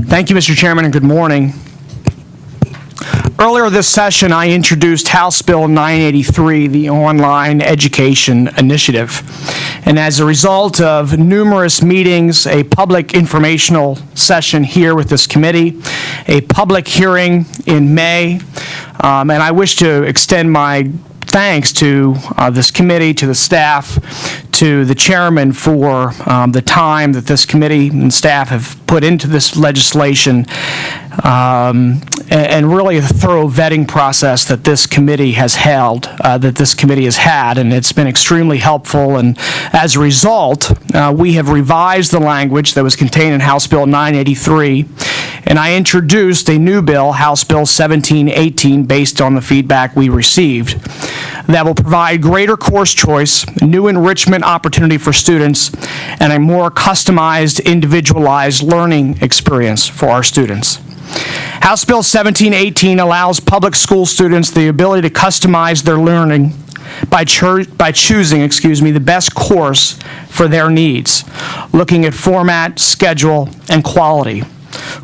Thank you, Mr. Chairman, and good morning. Earlier this session, I introduced House Bill 983, the Online Education Initiative. And as a result of numerous meetings, a public informational session here with this committee, a public hearing in May, and I wish to extend my thanks to this committee, to the staff, to the chairman for the time that this committee and staff have put into this legislation, and really the thorough vetting process that this committee has had, and it's been extremely helpful. And as a result, we have revised the language that was contained in House Bill 983, and I introduced a new bill, House Bill 1718, based on the feedback we received, that will provide greater course choice, new enrichment opportunity for students, and a more customized, individualized learning experience for our students. House Bill 1718 allows public school students the ability to customize their learning by choosing the best course for their needs, looking at format, schedule, and quality.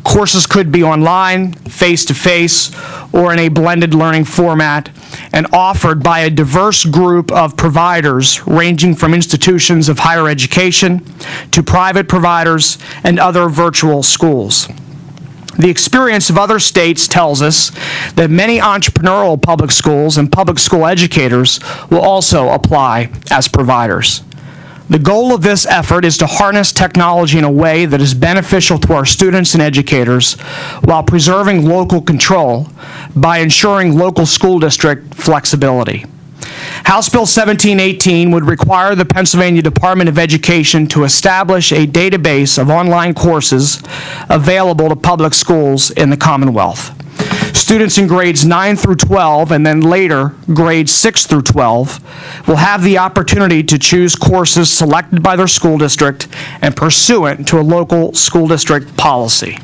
Courses could be online, face-to-face, or in a blended learning format, and offered by a diverse group of providers ranging from institutions of higher education to private providers and other virtual schools. The experience of other states tells us that many entrepreneurial public schools and public school educators will also apply as providers. The goal of this effort is to harness technology in a way that is beneficial to our students and educators while preserving local control by ensuring local school district flexibility. House Bill 1718 would require the Pennsylvania Department of Education to establish a database of online courses available to public schools in the Commonwealth. Students in grades 9 through 12 and then later grades 6 through 12 will have the opportunity to choose courses selected by their school district and pursuant to a local school district policy.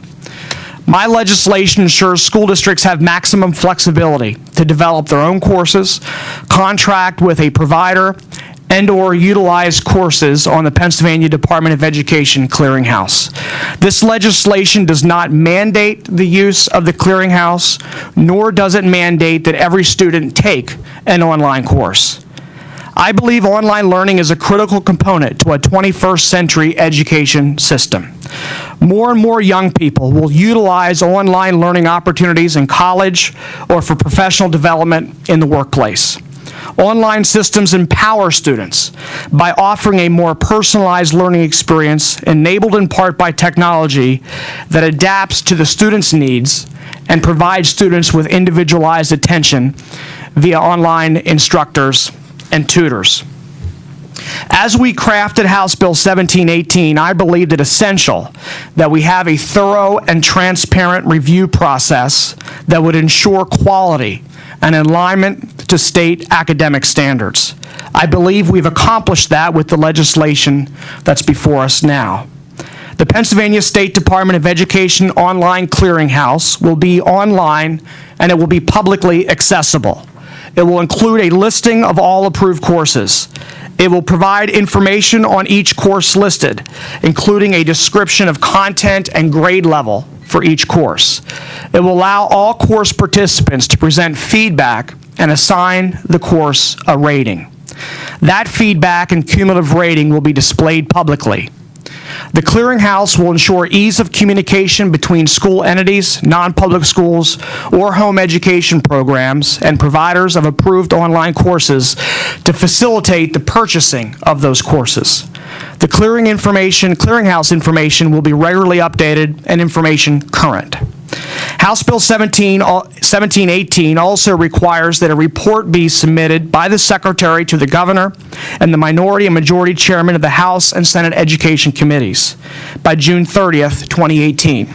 My legislation ensures school districts have maximum flexibility to develop their own courses, contract with a provider, and/or utilize courses on the Pennsylvania Department of Education clearinghouse. This legislation does not mandate the use of the clearinghouse, nor does it mandate that every student take an online course. I believe online learning is a critical component to a 21st century education system. More and more young people will utilize online learning opportunities in college or for professional development in the workplace. Online systems empower students by offering a more personalized learning experience enabled in part by technology that adapts to the student's needs and provides students with individualized attention via online instructors and tutors. As we crafted House Bill 1718, I believed it essential that we have a thorough and transparent review process that would ensure quality and alignment to state academic standards. I believe we've accomplished that with the legislation that's before us now. The Pennsylvania State Department of Education Online Clearinghouse will be online and it will be publicly accessible. It will include a listing of all approved courses. It will provide information on each course listed, including a description of content and grade level for each course. It will allow all course participants to present feedback and assign the course a rating. That feedback and cumulative rating will be displayed publicly. The clearinghouse will ensure ease of communication between school entities, non-public schools, or home education programs and providers of approved online courses to facilitate the purchasing of those courses. The clearinghouse information will be regularly updated and information current. House Bill 1718 also requires that a report be submitted by the Secretary to the Governor and the minority and majority chairman of the House and Senate Education Committees by June 30th, 2018.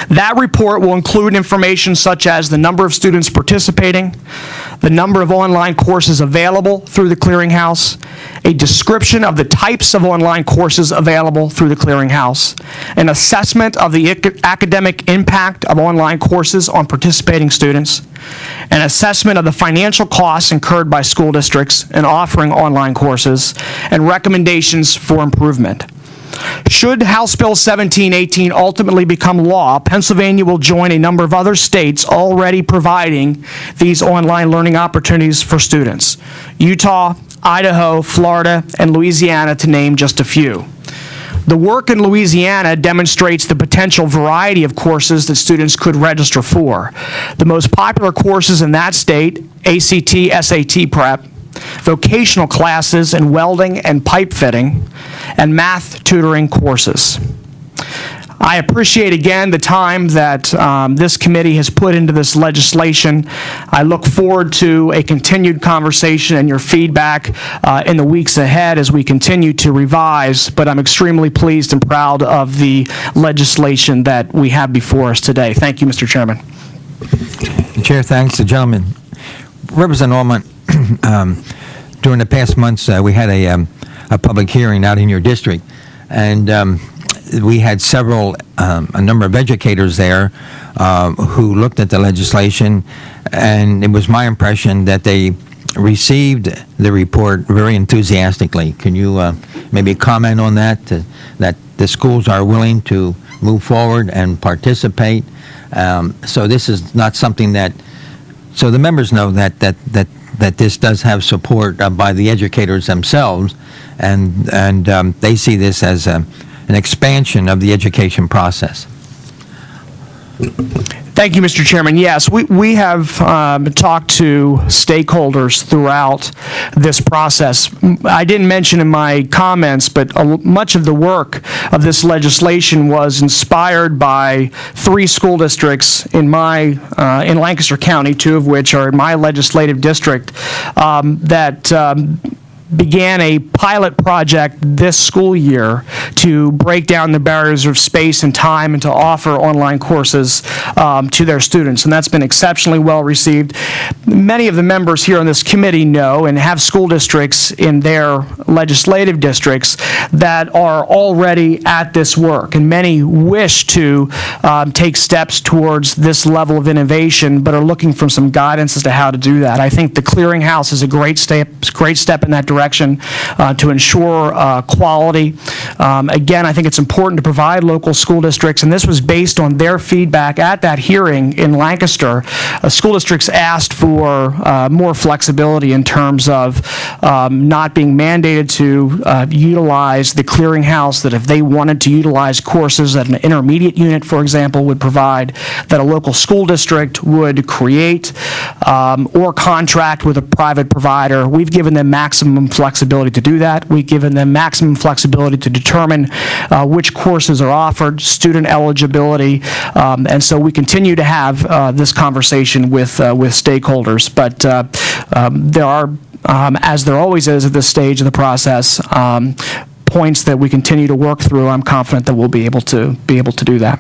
That report will include information such as the number of students participating, the number of online courses available through the clearinghouse, a description of the types of online courses available through the clearinghouse, an assessment of the academic impact of online courses on participating students, an assessment of the financial costs incurred by school districts in offering online courses, and recommendations for improvement. Should House Bill 1718 ultimately become law, Pennsylvania will join a number of other states already providing these online learning opportunities for students: Utah, Idaho, Florida, and Louisiana, to name just a few. The work in Louisiana demonstrates the potential variety of courses that students could register for. The most popular courses in that state: ACT, SAT prep, vocational classes in welding and pipe fitting, and math tutoring courses. I appreciate again the time that this committee has put into this legislation. I look forward to a continued conversation and your feedback in the weeks ahead as we continue to revise, but I'm extremely pleased and proud of the legislation that we have before us today. Thank you, Mr. Chairman. Chair, thanks. The gentleman. Representative Aument, during the past months, we had a public hearing out in your district, and we had a number of educators there who looked at the legislation, and it was my impression that they received the report very enthusiastically. Can you maybe comment on that, that the schools are willing to move forward and participate? So this is not something that, so the members know that this does have support by the educators themselves, and they see this as an expansion of the education process. Thank you, Mr. Chairman. Yes, we have talked to stakeholders throughout this process. I didn't mention in my comments, but much of the work of this legislation was inspired by 3 school districts in Lancaster County, 2 of which are in my legislative district, that began a pilot project this school year to break down the barriers of space and time and to offer online courses to their students, and that's been exceptionally well received. Many of the members here on this committee know and have school districts in their legislative districts that are already at this work, and many wish to take steps towards this level of innovation but are looking for some guidance as to how to do that. I think the clearinghouse is a great step in that direction to ensure quality. Again, I think it's important to provide local school districts, and this was based on their feedback at that hearing in Lancaster. School districts asked for more flexibility in terms of not being mandated to utilize the clearinghouse, that if they wanted to utilize courses that an intermediate unit, for example, would provide, that a local school district would create or contract with a private provider. We've given them maximum flexibility to do that. We've given them maximum flexibility to determine which courses are offered, student eligibility, and so we continue to have this conversation with stakeholders. But there are, as there always is at this stage of the process, points that we continue to work through. I'm confident that we'll be able to do that.